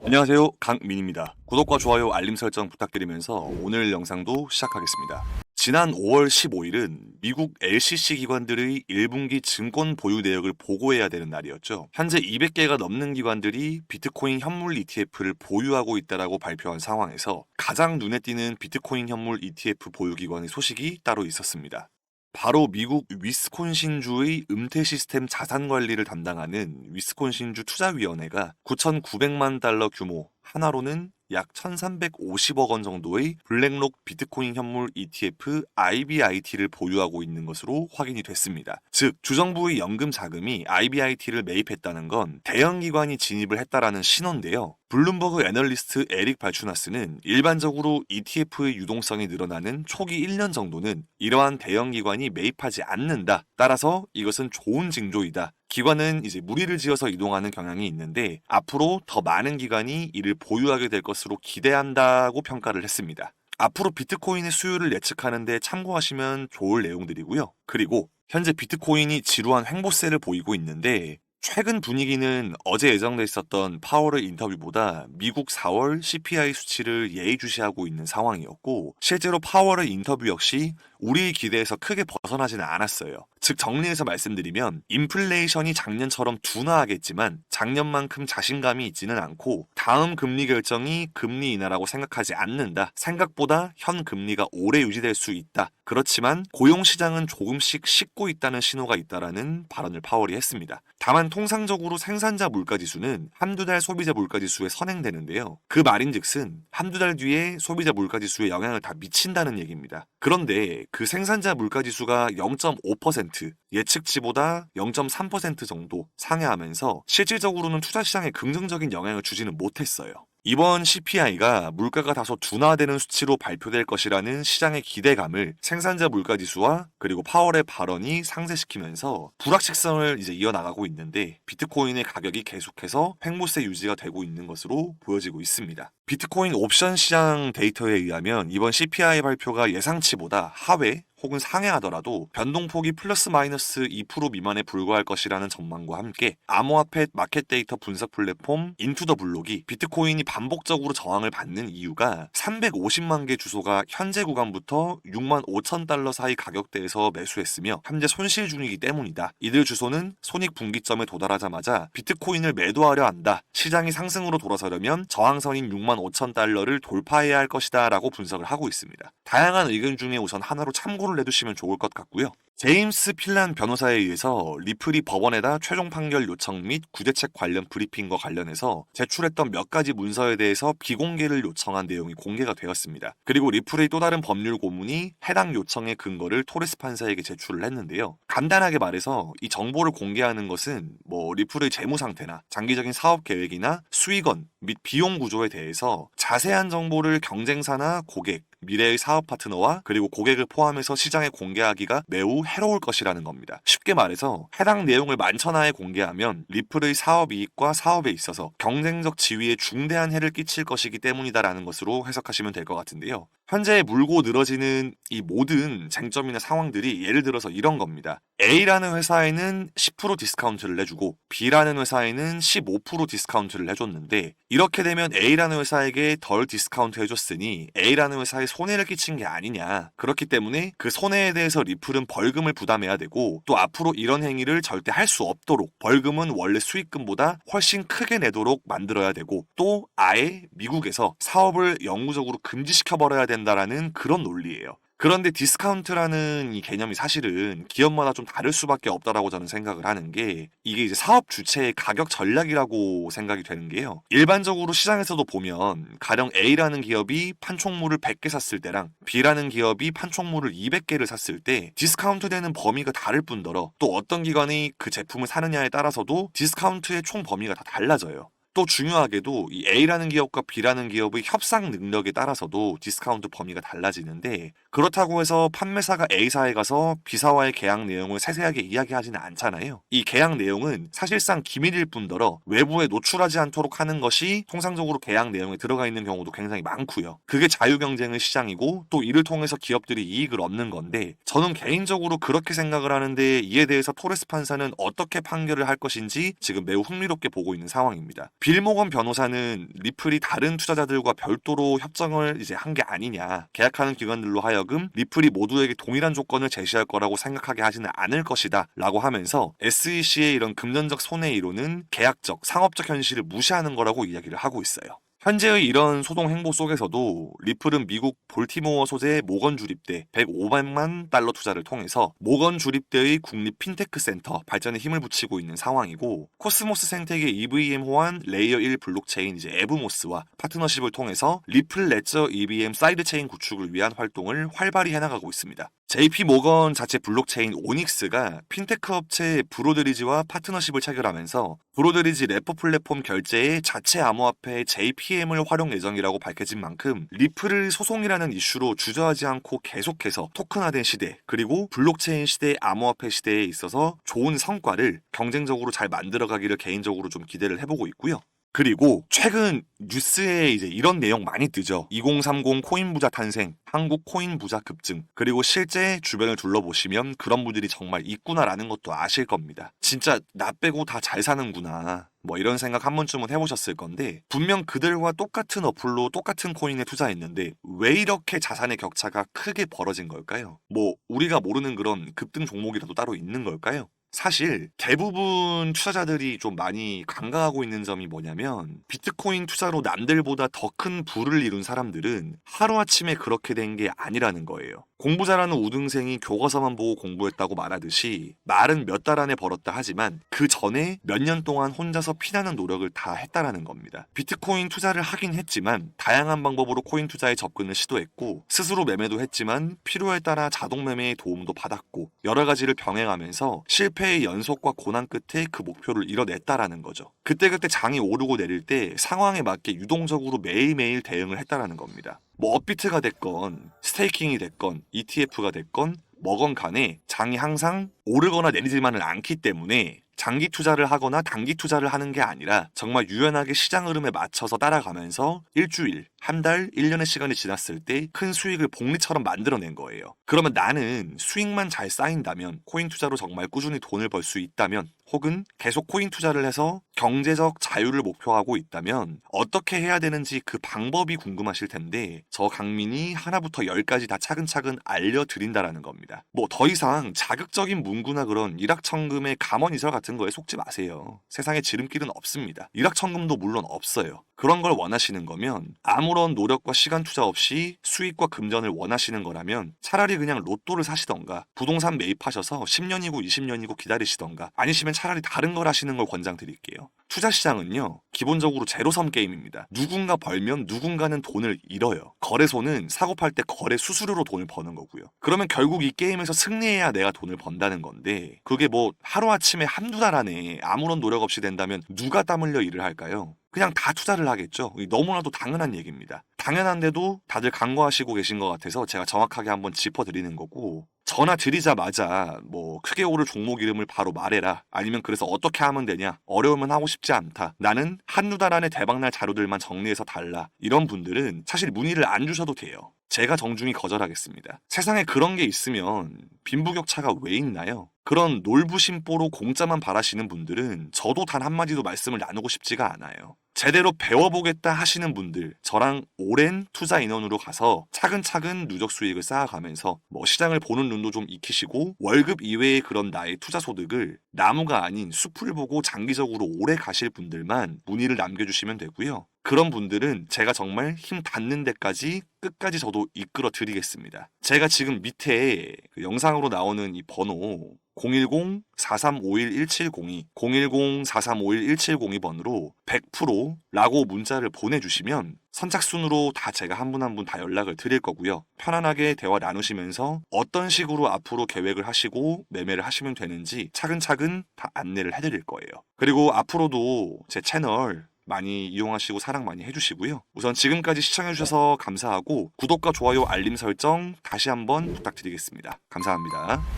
안녕하세요, 강민입니다. 구독과 좋아요, 알림 설정 부탁드리면서 오늘 영상도 시작하겠습니다. 지난 5월 15일은 미국 LCC 기관들의 1분기 증권 보유 내역을 보고해야 되는 날이었죠. 현재 200개가 넘는 기관들이 비트코인 현물 ETF를 보유하고 있다라고 발표한 상황에서 가장 눈에 띄는 비트코인 현물 ETF 보유 기관의 소식이 따로 있었습니다. 바로 미국 위스콘신주의 음태 시스템 자산 관리를 담당하는 위스콘신주 투자위원회가 9,900만 달러 규모, 하나로는 약 1,350억 원 정도의 블랙록 비트코인 현물 ETF IBIT를 보유하고 있는 것으로 확인이 됐습니다. 즉, 주정부의 연금 자금이 IBIT를 매입했다는 건 대형 기관이 진입을 했다라는 신호인데요. 블룸버그 애널리스트 에릭 발추나스는 일반적으로 ETF의 유동성이 늘어나는 초기 1년 정도는 이러한 대형 기관이 매입하지 않는다. 따라서 이것은 좋은 징조이다. 기관은 이제 무리를 지어서 이동하는 경향이 있는데 앞으로 더 많은 기관이 이를 보유하게 될 것으로 기대한다고 평가를 했습니다. 앞으로 비트코인의 수요를 예측하는데 참고하시면 좋을 내용들이고요. 그리고 현재 비트코인이 지루한 횡보세를 보이고 있는데 최근 분위기는 어제 예정돼 있었던 파월의 인터뷰보다 미국 4월 CPI 수치를 예의주시하고 있는 상황이었고, 실제로 파월의 인터뷰 역시 우리의 기대에서 크게 벗어나지는 않았어요. 즉, 정리해서 말씀드리면 인플레이션이 작년처럼 둔화하겠지만 작년만큼 자신감이 있지는 않고 다음 금리 결정이 금리 인하라고 생각하지 않는다. 생각보다 현 금리가 오래 유지될 수 있다. 그렇지만 고용시장은 조금씩 식고 있다는 신호가 있다라는 발언을 파월이 했습니다. 다만 통상적으로 생산자 물가지수는 한두 달 소비자 물가지수에 선행되는데요. 그 말인즉슨 한두 달 뒤에 소비자 물가지수에 영향을 다 미친다는 얘기입니다. 그런데 그 생산자 물가지수가 0.5%, 예측치보다 0.3% 정도 상회하면서 실질적으로는 투자시장에 긍정적인 영향을 주지는 못했어요. 이번 CPI가 물가가 다소 둔화되는 수치로 발표될 것이라는 시장의 기대감을 생산자 물가지수와 그리고 파월의 발언이 상쇄시키면서 불확실성을 이제 이어나가고 있는데, 비트코인의 가격이 계속해서 횡보세 유지가 되고 있는 것으로 보여지고 있습니다. 비트코인 옵션 시장 데이터에 의하면 이번 CPI 발표가 예상치보다 하회 혹은 상회하더라도 변동폭이 플러스 마이너스 2% 미만에 불과할 것이라는 전망과 함께 암호화폐 마켓 데이터 분석 플랫폼 인투더블록이 비트코인이 반복적으로 저항을 받는 이유가 350만 개 주소가 현재 구간부터 6만 5천 달러 사이 가격대에서 매수했으며 현재 손실 중이기 때문이다. 이들 주소는 손익 분기점에 도달하자마자 비트코인을 매도하려 한다. 시장이 상승으로 돌아서려면 저항선인 6만 5천 달러를 돌파해야 할 것이다 라고 분석을 하고 있습니다. 다양한 의견 중에 우선 하나로 참고를 해두시면 좋을 것 같고요. 제임스 필란 변호사에 의해서 리플이 법원에다 최종 판결 요청 및 구제책 관련 브리핑과 관련해서 제출했던 몇 가지 문서에 대해서 비공개를 요청한 내용이 공개가 되었습니다. 그리고 리플의 또 다른 법률 고문이 해당 요청의 근거를 토레스 판사에게 제출을 했는데요. 간단하게 말해서 이 정보를 공개하는 것은 리플의 재무 상태나 장기적인 사업 계획이나 수익원 및 비용 구조에 대해서 자세한 정보를 경쟁사나 고객, 미래의 사업 파트너와 그리고 고객을 포함해서 시장에 공개하기가 매우 해로울 것이라는 겁니다. 쉽게 말해서 해당 내용을 만천하에 공개하면 리플의 사업 이익과 사업에 있어서 경쟁적 지위에 중대한 해를 끼칠 것이기 때문이다라는 것으로 해석하시면 될 것 같은데요. 현재 물고 늘어지는 이 모든 쟁점이나 상황들이 예를 들어서 이런 겁니다. A라는 회사에는 10% 디스카운트를 해주고 B라는 회사에는 15% 디스카운트를 해줬는데, 이렇게 되면 A라는 회사에게 덜 디스카운트 해줬으니 A라는 회사에 손해를 끼친 게 아니냐. 그렇기 때문에 그 손해에 대해서 리플은 벌금을 부담해야 되고, 또 앞으로 이런 행위를 절대 할 수 없도록 벌금은 원래 수익금보다 훨씬 크게 내도록 만들어야 되고, 또 아예 미국에서 사업을 영구적으로 금지시켜버려야 된다라는 그런 논리예요. 그런데 디스카운트라는 이 개념이 사실은 기업마다 좀 다를 수밖에 없다라고 저는 생각을 하는 게, 이게 이제 사업 주체의 가격 전략이라고 생각이 되는 게요. 일반적으로 시장에서도 보면 가령 A라는 기업이 판촉물을 100개 샀을 때랑 B라는 기업이 판촉물을 200개를 샀을 때 디스카운트 되는 범위가 다를 뿐더러 또 어떤 기관이 그 제품을 사느냐에 따라서도 디스카운트의 총 범위가 다 달라져요. 또 중요하게도 이 A라는 기업과 B라는 기업의 협상 능력에 따라서도 디스카운트 범위가 달라지는데, 그렇다고 해서 판매사가 A사에 가서 B사와의 계약 내용을 세세하게 이야기하지는 않잖아요. 이 계약 내용은 사실상 기밀일 뿐더러 외부에 노출하지 않도록 하는 것이 통상적으로 계약 내용에 들어가 있는 경우도 굉장히 많고요. 그게 자유경쟁의 시장이고 또 이를 통해서 기업들이 이익을 얻는 건데, 저는 개인적으로 그렇게 생각을 하는데 이에 대해서 토레스 판사는 어떻게 판결을 할 것인지 지금 매우 흥미롭게 보고 있는 상황입니다. 빌 모건 변호사는 리플이 다른 투자자들과 별도로 협정을 이제 한 게 아니냐, 계약하는 기관들로 하여금 리플이 모두에게 동일한 조건을 제시할 거라고 생각하게 하지는 않을 것이다 라고 하면서 SEC의 이런 금전적 손해 이론은 계약적, 상업적 현실을 무시하는 거라고 이야기를 하고 있어요. 현재의 이런 소송 행보 속에서도 리플은 미국 볼티모어 소재 모건 주립대 105만 달러 투자를 통해서 모건 주립대의 국립 핀테크 센터 발전에 힘을 붙이고 있는 상황이고, 코스모스 생태계 EVM 호환 레이어 1 블록체인 이제 에브모스와 파트너십을 통해서 리플 레저 EVM 사이드체인 구축을 위한 활동을 활발히 해나가고 있습니다. JP 모건 자체 블록체인 오닉스가 핀테크 업체 브로드리지와 파트너십을 체결하면서 브로드리지 레포 플랫폼 결제에 자체 암호화폐 JPM을 활용 예정이라고 밝혀진 만큼 리플을 소송이라는 이슈로 주저하지 않고 계속해서 토큰화된 시대, 그리고 블록체인 시대, 암호화폐 시대에 있어서 좋은 성과를 경쟁적으로 잘 만들어가기를 개인적으로 좀 기대를 해보고 있고요. 그리고 최근 뉴스에 이제 이런 내용 많이 뜨죠. 2030 코인 부자 탄생, 한국 코인 부자 급증. 그리고 실제 주변을 둘러보시면 그런 분들이 정말 있구나라는 것도 아실 겁니다. 진짜 나 빼고 다 잘 사는구나, 뭐 이런 생각 한 번쯤은 해보셨을 건데, 분명 그들과 똑같은 어플로 똑같은 코인에 투자했는데 왜 이렇게 자산의 격차가 크게 벌어진 걸까요? 뭐 우리가 모르는 그런 급등 종목이라도 따로 있는 걸까요? 사실 대부분 투자자들이 좀 많이 간과하고 있는 점이 뭐냐면, 비트코인 투자로 남들보다 더 큰 부를 이룬 사람들은 하루아침에 그렇게 된 게 아니라는 거예요. 공부 잘하는 우등생이 교과서만 보고 공부했다고 말하듯이 말은 몇 달 안에 벌었다 하지만 그 전에 몇 년 동안 혼자서 피나는 노력을 다 했다라는 겁니다. 비트코인 투자를 하긴 했지만 다양한 방법으로 코인 투자에 접근을 시도했고, 스스로 매매도 했지만 필요에 따라 자동 매매의 도움도 받았고, 여러 가지를 병행하면서 실패의 연속과 고난 끝에 그 목표를 이뤄냈다라는 거죠. 그때그때 장이 오르고 내릴 때 상황에 맞게 유동적으로 매일매일 대응을 했다라는 겁니다. 뭐 업비트가 됐건 스테이킹이 됐건 ETF가 됐건 뭐건 간에 장이 항상 오르거나 내리지만은 않기 때문에 장기 투자를 하거나 단기 투자를 하는 게 아니라 정말 유연하게 시장 흐름에 맞춰서 따라가면서 일주일, 한 달, 1년의 시간이 지났을 때 큰 수익을 복리처럼 만들어낸 거예요. 그러면 나는 수익만 잘 쌓인다면, 코인 투자로 정말 꾸준히 돈을 벌 수 있다면, 혹은 계속 코인 투자를 해서 경제적 자유를 목표하고 있다면 어떻게 해야 되는지 그 방법이 궁금하실 텐데, 저 강민이 하나부터 열까지 다 차근차근 알려드린다라는 겁니다. 뭐 더 이상 자극적인 문구나 그런 일확천금의 감언이설 같은 거에 속지 마세요. 세상에 지름길은 없습니다. 일확천금도 물론 없어요. 그런 걸 원하시는 거면, 아무런 노력과 시간 투자 없이 수익과 금전을 원하시는 거라면 차라리 그냥 로또를 사시던가 부동산 매입하셔서 10년이고 20년이고 기다리시던가, 아니시면 차라리 다른 걸 하시는 걸 권장드릴게요. 투자 시장은요, 기본적으로 제로섬 게임입니다. 누군가 벌면 누군가는 돈을 잃어요. 거래소는 사고 팔 때 거래 수수료로 돈을 버는 거고요. 그러면 결국 이 게임에서 승리해야 내가 돈을 번다는 건데, 그게 뭐 하루아침에 한두 달 안에 아무런 노력 없이 된다면 누가 땀 흘려 일을 할까요? 그냥 다 투자를 하겠죠. 너무나도 당연한 얘기입니다. 당연한데도 다들 간과하시고 계신 것 같아서 제가 정확하게 한번 짚어드리는 거고, 전화 드리자마자 뭐 크게 오를 종목 이름을 바로 말해라, 아니면 그래서 어떻게 하면 되냐, 어려우면 하고 싶지 않다, 나는 한두 달 안에 대박날 자료들만 정리해서 달라, 이런 분들은 사실 문의를 안 주셔도 돼요. 제가 정중히 거절하겠습니다. 세상에 그런 게 있으면 빈부격차가 왜 있나요? 그런 놀부심보로 공짜만 바라시는 분들은 저도 단 한마디도 말씀을 나누고 싶지가 않아요. 제대로 배워보겠다 하시는 분들, 저랑 오랜 투자 인원으로 가서 차근차근 누적 수익을 쌓아가면서 뭐 시장을 보는 눈도 좀 익히시고, 월급 이외의 그런 나의 투자 소득을 나무가 아닌 숲을 보고 장기적으로 오래 가실 분들만 문의를 남겨주시면 되고요. 그런 분들은 제가 정말 힘 닿는 데까지 끝까지 저도 이끌어 드리겠습니다. 제가 지금 밑에 그 영상으로 나오는 이 번호 010-4351-1702, 010-4351-1702번으로 100%라고 문자를 보내주시면 선착순으로 다 제가 한 분 한 분 다 연락을 드릴 거고요. 편안하게 대화 나누시면서 어떤 식으로 앞으로 계획을 하시고 매매를 하시면 되는지 차근차근 다 안내를 해드릴 거예요. 그리고 앞으로도 제 채널 많이 이용하시고 사랑 많이 해주시고요. 우선 지금까지 시청해주셔서 감사하고, 구독과 좋아요, 알림 설정 다시 한번 부탁드리겠습니다. 감사합니다.